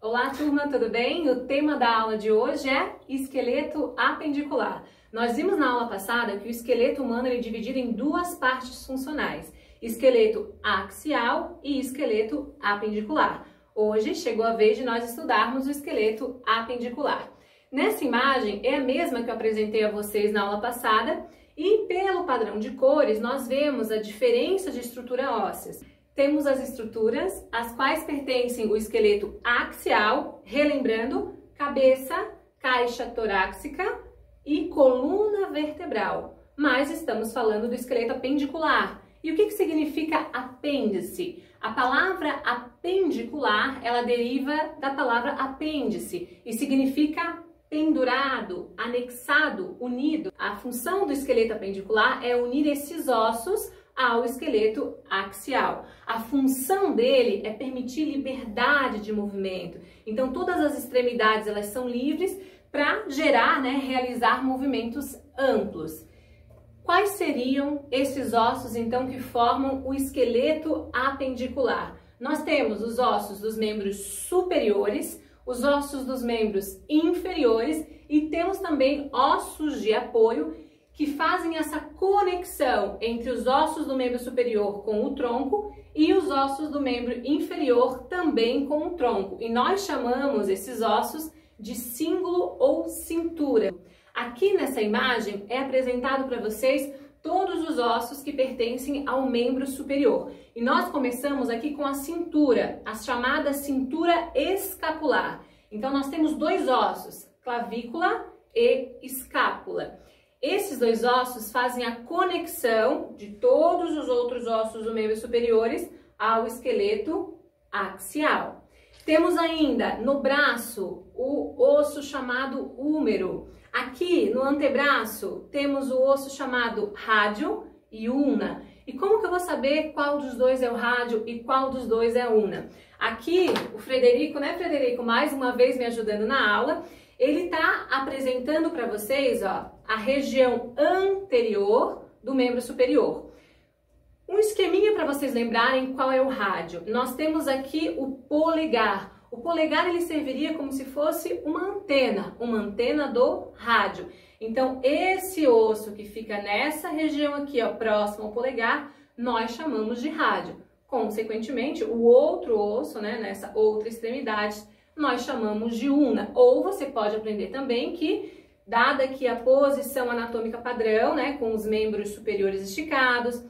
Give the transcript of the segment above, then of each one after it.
Olá, turma, tudo bem? O tema da aula de hoje é esqueleto apendicular. Nós vimos na aula passada que o esqueleto humano é dividido em duas partes funcionais, esqueleto axial e esqueleto apendicular. Hoje chegou a vez de nós estudarmos o esqueleto apendicular. Nessa imagem é a mesma que eu apresentei a vocês na aula passada e pelo padrão de cores nós vemos a diferença de estrutura óssea. Temos as estruturas, às quais pertencem o esqueleto axial, relembrando, cabeça, caixa torácica e coluna vertebral. Mas estamos falando do esqueleto apendicular. E o que significa apêndice? A palavra apendicular, ela deriva da palavra apêndice e significa pendurado, anexado, unido. A função do esqueleto apendicular é unir esses ossos ao esqueleto axial. A função dele é permitir liberdade de movimento. Então, todas as extremidades elas são livres para gerar, realizar movimentos amplos. Quais seriam esses ossos, então, que formam o esqueleto apendicular? Nós temos os ossos dos membros superiores, os ossos dos membros inferiores e temos também ossos de apoio que fazem essa conexão entre os ossos do membro superior com o tronco e os ossos do membro inferior também com o tronco. E nós chamamos esses ossos de cíngulo ou cintura. Aqui nessa imagem é apresentado para vocês todos os ossos que pertencem ao membro superior. E nós começamos aqui com a cintura, a chamada cintura escapular. Então nós temos dois ossos, clavícula e escápula. Esses dois ossos fazem a conexão de todos os outros ossos do membro superiores ao esqueleto axial. Temos ainda no braço o osso chamado húmero. Aqui no antebraço temos o osso chamado rádio e ulna. E como que eu vou saber qual dos dois é o rádio e qual dos dois é a ulna? Aqui o Frederico, Frederico, mais uma vez me ajudando na aula, ele está apresentando para vocês, a região anterior do membro superior. Um esqueminha para vocês lembrarem qual é o rádio. Nós temos aqui o polegar. O polegar ele serviria como se fosse uma antena do rádio. Então esse osso que fica nessa região aqui, próximo ao polegar, nós chamamos de rádio. Consequentemente, o outro osso, nessa outra extremidade, nós chamamos de ulna. Ou você pode aprender também que, dada aqui a posição anatômica padrão, com os membros superiores esticados,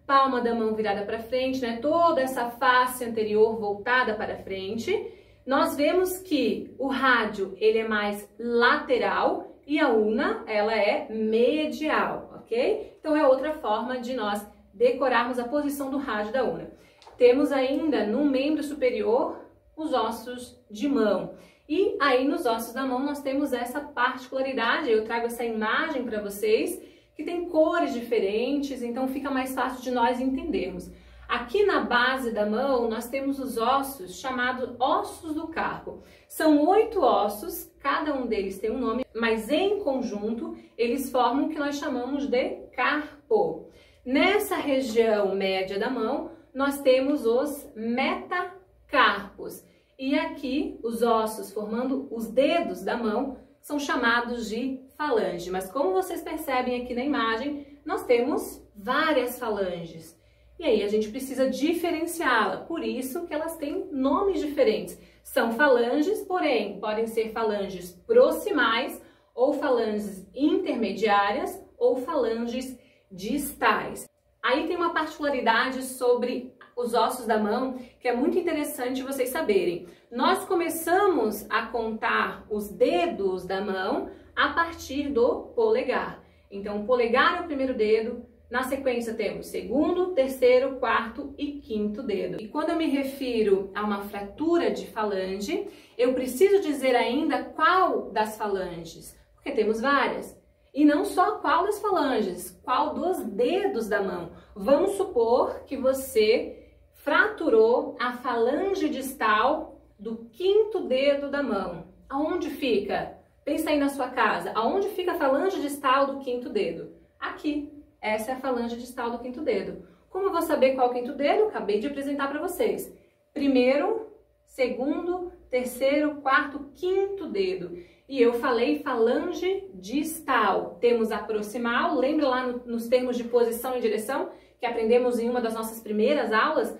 palma da mão virada para frente, toda essa face anterior voltada para frente, nós vemos que o rádio ele é mais lateral e a ulna ela é medial, ok? Então é outra forma de nós decorarmos a posição do rádio da ulna. Temos ainda no membro superior os ossos de mão. E aí nos ossos da mão nós temos essa particularidade, eu trago essa imagem para vocês, que tem cores diferentes, então fica mais fácil de nós entendermos. Aqui na base da mão nós temos os ossos chamados ossos do carpo. São 8 ossos, cada um deles tem um nome, mas em conjunto eles formam o que nós chamamos de carpo. Nessa região média da mão nós temos os metacarpos. E aqui, os ossos formando os dedos da mão são chamados de falange. Mas como vocês percebem aqui na imagem, nós temos várias falanges. E aí a gente precisa diferenciá-la, por isso que elas têm nomes diferentes. São falanges, porém, podem ser falanges proximais, ou falanges intermediárias, ou falanges distais. Aí tem uma particularidade sobre os ossos da mão que é muito interessante vocês saberem. Nós começamos a contar os dedos da mão a partir do polegar. Então, o polegar é o primeiro dedo, na sequência temos segundo, terceiro, quarto e quinto dedo. E quando eu me refiro a uma fratura de falange, eu preciso dizer ainda qual das falanges, porque temos várias. E não só qual das falanges, qual dos dedos da mão. Vamos supor que você fraturou a falange distal do quinto dedo da mão. Aonde fica? Pensa aí na sua casa. Aonde fica a falange distal do quinto dedo? Aqui. Essa é a falange distal do quinto dedo. Como eu vou saber qual é o quinto dedo? Acabei de apresentar para vocês. Primeiro, segundo, terceiro, quarto, quinto dedo. E eu falei falange distal. Temos a proximal, lembra lá nos termos de posição e direção, que aprendemos em uma das nossas primeiras aulas?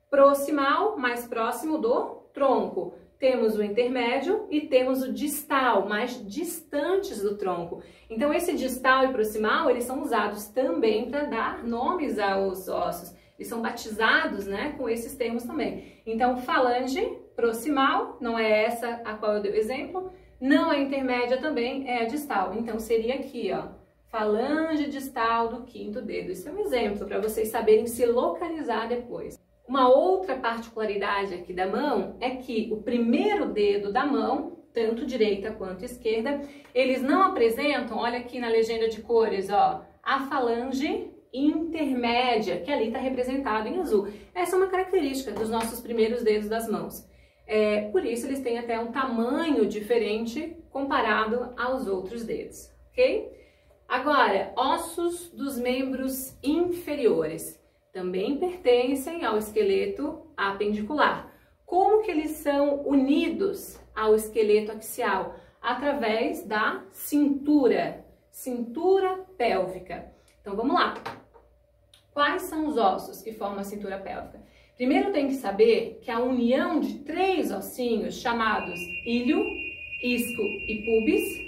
Proximal, mais próximo do tronco. Temos o intermédio e temos o distal, mais distantes do tronco. Então, esse distal e proximal, eles são usados também para dar nomes aos ossos. Eles são batizados, né, com esses termos também. Então, falange proximal, não é essa a qual eu dei o exemplo, não é intermédia também, é a distal. Então, seria aqui, ó, falange distal do quinto dedo. Isso é um exemplo para vocês saberem se localizar depois. Uma outra particularidade aqui da mão é que o primeiro dedo da mão, tanto direita quanto esquerda, eles não apresentam, olha aqui na legenda de cores, ó, a falange intermédia, que ali está representado em azul. Essa é uma característica dos nossos primeiros dedos das mãos. Por isso eles têm até um tamanho diferente comparado aos outros dedos, ok? Agora, ossos dos membros inferiores também pertencem ao esqueleto apendicular. Como que eles são unidos ao esqueleto axial? Através da cintura pélvica. Então vamos lá. Quais são os ossos que formam a cintura pélvica? Primeiro tem que saber que a união de 3 ossinhos chamados ilho, isco e pubis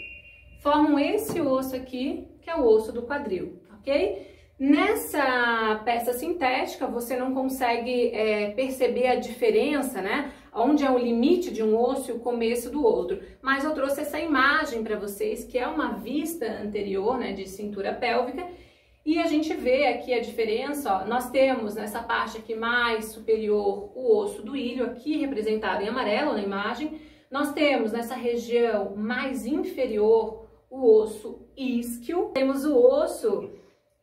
formam esse osso aqui, que é o osso do quadril, ok? Nessa peça sintética, você não consegue perceber a diferença, né? Onde é o limite de um osso e o começo do outro. Mas eu trouxe essa imagem para vocês, que é uma vista anterior, né, de cintura pélvica. E a gente vê aqui a diferença, ó. Nós temos nessa parte aqui mais superior o osso do ilho, aqui representado em amarelo na imagem. Nós temos nessa região mais inferior o osso isquio. Temos o osso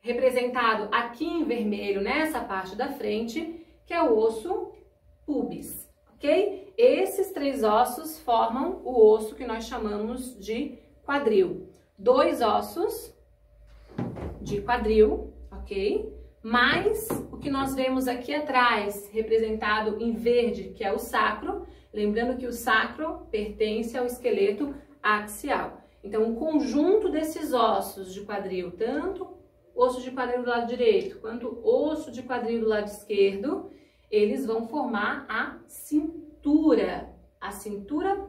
representado aqui em vermelho nessa parte da frente, que é o osso pubis, ok? Esses 3 ossos formam o osso que nós chamamos de quadril. 2 ossos de quadril, ok? Mais o que nós vemos aqui atrás, representado em verde, que é o sacro. Lembrando que o sacro pertence ao esqueleto axial. Então, o conjunto desses ossos de quadril, tanto osso de quadril do lado direito, quanto osso de quadril do lado esquerdo, eles vão formar a cintura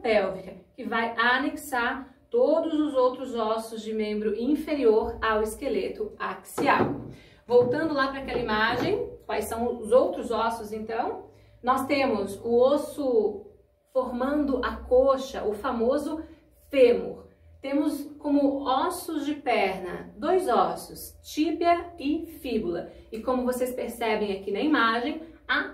pélvica, que vai anexar todos os outros ossos de membro inferior ao esqueleto axial. Voltando lá para aquela imagem, quais são os outros ossos então? Nós temos o osso formando a coxa, o famoso fêmur. Temos como ossos de perna 2 ossos, tíbia e fíbula. E como vocês percebem aqui na imagem, a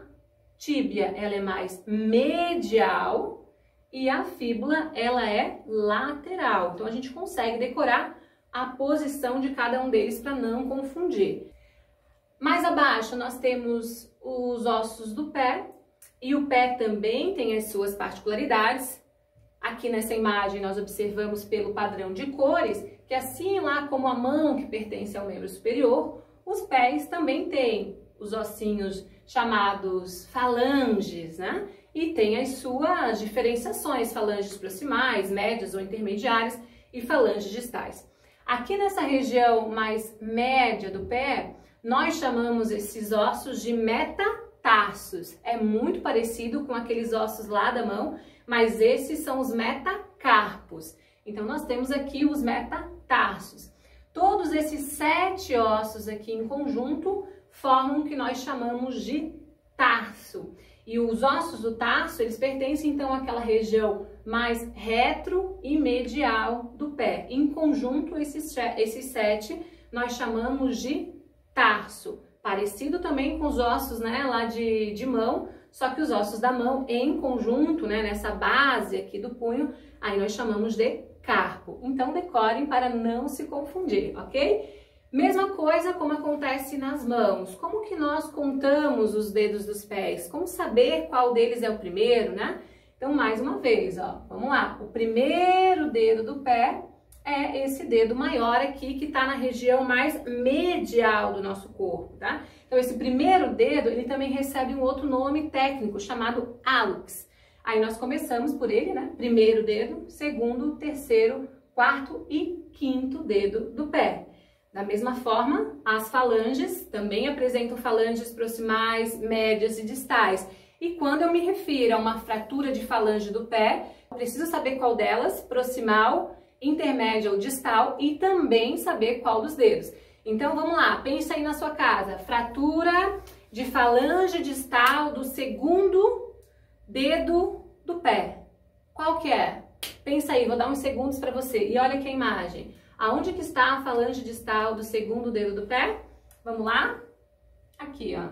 tíbia ela é mais medial e a fíbula ela é lateral. Então a gente consegue decorar a posição de cada um deles para não confundir. Mais abaixo nós temos os ossos do pé e o pé também tem as suas particularidades. Aqui nessa imagem nós observamos pelo padrão de cores que assim lá como a mão que pertence ao membro superior, os pés também têm os ossinhos chamados falanges, né? E tem as suas diferenciações, falanges proximais, médias ou intermediárias e falanges distais. Aqui nessa região mais média do pé, nós chamamos esses ossos de metatarsos. É muito parecido com aqueles ossos lá da mão, mas esses são os metacarpos. Então, nós temos aqui os metatarsos. Todos esses 7 ossos aqui em conjunto formam o que nós chamamos de tarso. E os ossos do tarso, eles pertencem então àquela região mais retro e medial do pé. Em conjunto, esses 7 nós chamamos de tarso. Parecido também com os ossos, né, lá de mão, só que os ossos da mão em conjunto, né, nessa base aqui do punho, aí nós chamamos de carpo. Então decorem para não se confundir, ok? Mesma coisa como acontece nas mãos. Como que nós contamos os dedos dos pés? Como saber qual deles é o primeiro, né? Então, mais uma vez, ó, vamos lá. O primeiro dedo do pé é esse dedo maior aqui, que está na região mais medial do nosso corpo, tá? Então, esse primeiro dedo, ele também recebe um outro nome técnico, chamado hálux. Aí nós começamos por ele, né? Primeiro dedo, segundo, terceiro, quarto e quinto dedo do pé. Da mesma forma, as falanges também apresentam falanges proximais, médias e distais. E quando eu me refiro a uma fratura de falange do pé, eu preciso saber qual delas, proximal, intermédia ou distal, e também saber qual dos dedos. Então vamos lá, pensa aí na sua casa, fratura de falange distal do segundo dedo do pé. Qual que é? Pensa aí, vou dar uns segundos para você. E olha aqui a imagem. Aonde que está a falange distal do segundo dedo do pé? Vamos lá? Aqui, ó.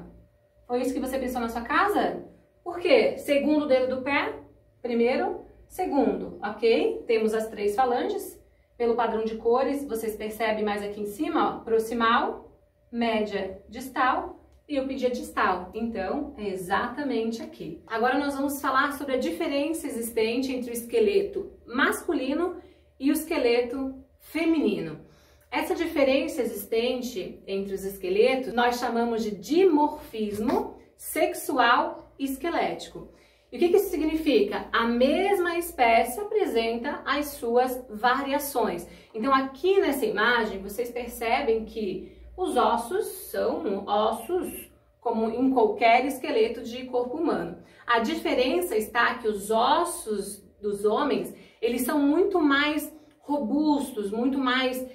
Foi isso que você pensou na sua casa? Por quê? Segundo dedo do pé, primeiro, segundo, ok? Temos as três falanges. Pelo padrão de cores, vocês percebem mais aqui em cima, ó, proximal, média, distal, e eu pedi a distal. Então, é exatamente aqui. Agora nós vamos falar sobre a diferença existente entre o esqueleto masculino e o esqueleto feminino. Essa diferença existente entre os esqueletos nós chamamos de dimorfismo sexual esquelético. E o que isso significa? A mesma espécie apresenta as suas variações. Então aqui nessa imagem vocês percebem que os ossos são ossos como em qualquer esqueleto de corpo humano. A diferença está que os ossos dos homens, eles são muito mais robustos, muito mais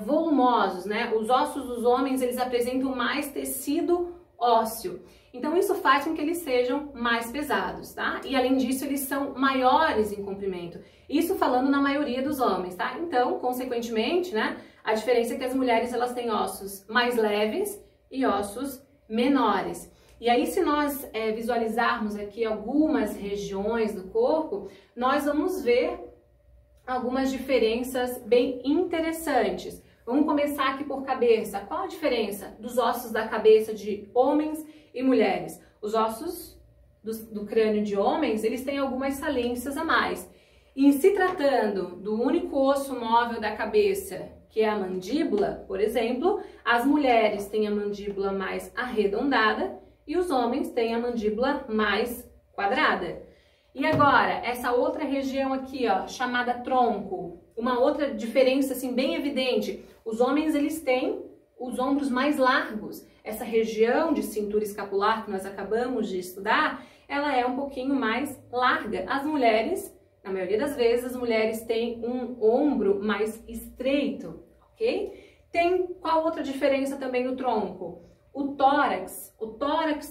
volumosos, né? Os ossos dos homens, eles apresentam mais tecido ósseo. Então isso faz com que eles sejam mais pesados, tá? E além disso, eles são maiores em comprimento. Isso falando na maioria dos homens, tá? Então, consequentemente, né, a diferença é que as mulheres, elas têm ossos mais leves e ossos menores. E aí, se nós visualizarmos aqui algumas regiões do corpo, nós vamos ver algumas diferenças bem interessantes. Vamos começar aqui por cabeça. Qual a diferença dos ossos da cabeça de homens e mulheres? Os ossos do crânio de homens, eles têm algumas saliências a mais. E em se tratando do único osso móvel da cabeça, que é a mandíbula, por exemplo, as mulheres têm a mandíbula mais arredondada e os homens têm a mandíbula mais quadrada. E agora, essa outra região aqui, ó, chamada tronco, uma outra diferença assim bem evidente. Os homens, eles têm os ombros mais largos. Essa região de cintura escapular que nós acabamos de estudar, ela é um pouquinho mais larga. As mulheres, na maioria das vezes, as mulheres têm um ombro mais estreito, ok? Tem qual outra diferença também no tronco? O tórax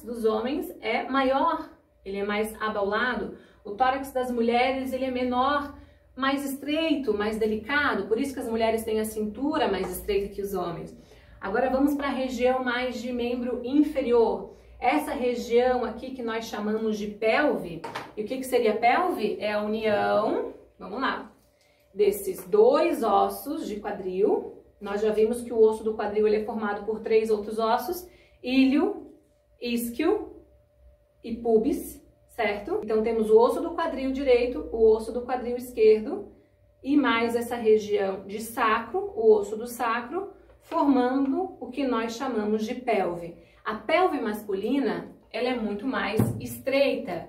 dos homens é maior, ele é mais abaulado. O tórax das mulheres, ele é menor, mais estreito, mais delicado, por isso que as mulheres têm a cintura mais estreita que os homens. Agora vamos para a região mais de membro inferior. Essa região aqui que nós chamamos de pelve. E o que seria pelve? É a união, vamos lá, desses dois ossos de quadril. Nós já vimos que o osso do quadril ele é formado por três outros ossos: íleo, isquio e pubis. Certo? Então temos o osso do quadril direito, o osso do quadril esquerdo e mais essa região de sacro, o osso do sacro, formando o que nós chamamos de pelve. A pelve masculina, ela é muito mais estreita,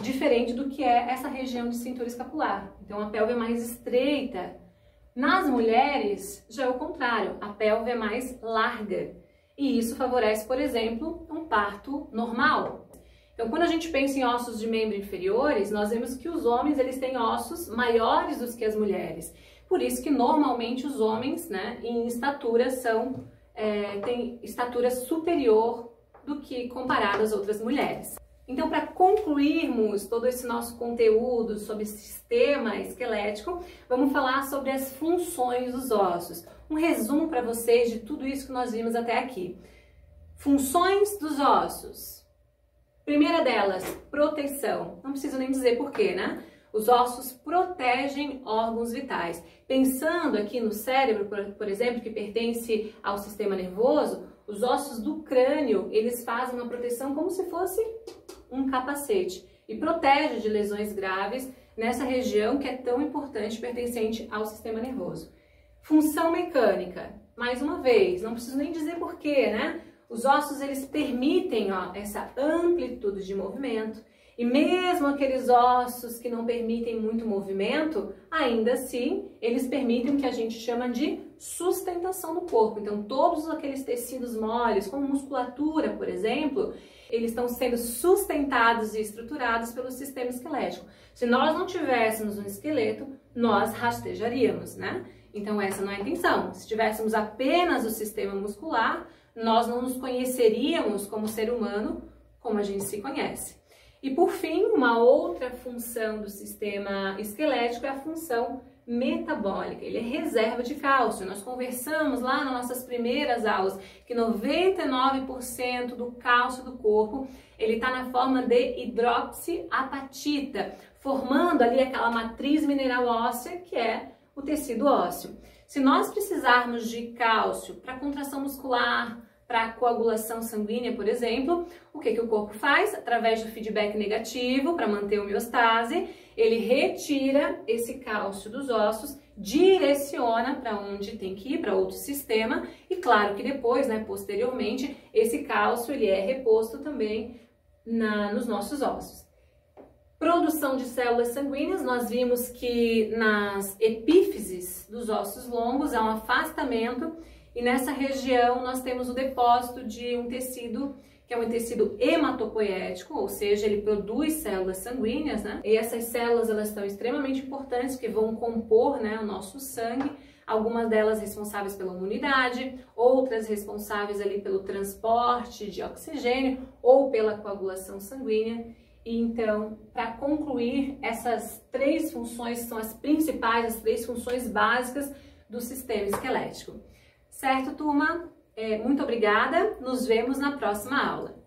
diferente do que é essa região de cintura escapular. Então a pelve é mais estreita. Nas mulheres, já é o contrário, a pelve é mais larga. E isso favorece, por exemplo, um parto normal. Então, quando a gente pensa em ossos de membro inferiores, nós vemos que os homens, eles têm ossos maiores do que as mulheres. Por isso que, normalmente, os homens, né, em estatura, têm estatura superior do que comparado às outras mulheres. Então, para concluirmos todo esse nosso conteúdo sobre sistema esquelético, vamos falar sobre as funções dos ossos. Um resumo para vocês de tudo isso que nós vimos até aqui. Funções dos ossos. Primeira delas, proteção. Não preciso nem dizer porquê, né? Os ossos protegem órgãos vitais. Pensando aqui no cérebro, por exemplo, que pertence ao sistema nervoso, os ossos do crânio, eles fazem uma proteção como se fosse um capacete e protege de lesões graves nessa região que é tão importante, pertencente ao sistema nervoso. Função mecânica. Mais uma vez, não preciso nem dizer porquê, né? Os ossos, eles permitem essa amplitude de movimento, E mesmo aqueles ossos que não permitem muito movimento, ainda assim, eles permitem o que a gente chama de sustentação do corpo. Então, todos aqueles tecidos moles, como musculatura, por exemplo, eles estão sendo sustentados e estruturados pelo sistema esquelético. Se nós não tivéssemos um esqueleto, nós rastejaríamos, né? Então, essa não é a intenção. Se tivéssemos apenas o sistema muscular, nós não nos conheceríamos como ser humano como a gente se conhece. E por fim, uma outra função do sistema esquelético é a função metabólica. Ele é reserva de cálcio. Nós conversamos lá nas nossas primeiras aulas que 99% do cálcio do corpo ele está na forma de hidroxiapatita, formando ali aquela matriz mineral óssea que é o tecido ósseo. Se nós precisarmos de cálcio para contração muscular, para coagulação sanguínea, por exemplo, o que o corpo faz? Através do feedback negativo, para manter a homeostase, ele retira esse cálcio dos ossos, direciona para onde tem que ir, para outro sistema, e claro que depois, né, posteriormente, esse cálcio ele é reposto também nos nossos ossos. Produção de células sanguíneas, nós vimos que nas epífises dos ossos longos há um afastamento e nessa região nós temos o depósito de um tecido que é um tecido hematopoético, ou seja, ele produz células sanguíneas, né? E essas células elas são extremamente importantes, que vão compor, né, o nosso sangue. Algumas delas responsáveis pela imunidade, outras responsáveis ali pelo transporte de oxigênio ou pela coagulação sanguínea. E então, para concluir, essas três funções são as principais, as três funções básicas do sistema esquelético. Certo, turma? Muito obrigada. Nos vemos na próxima aula.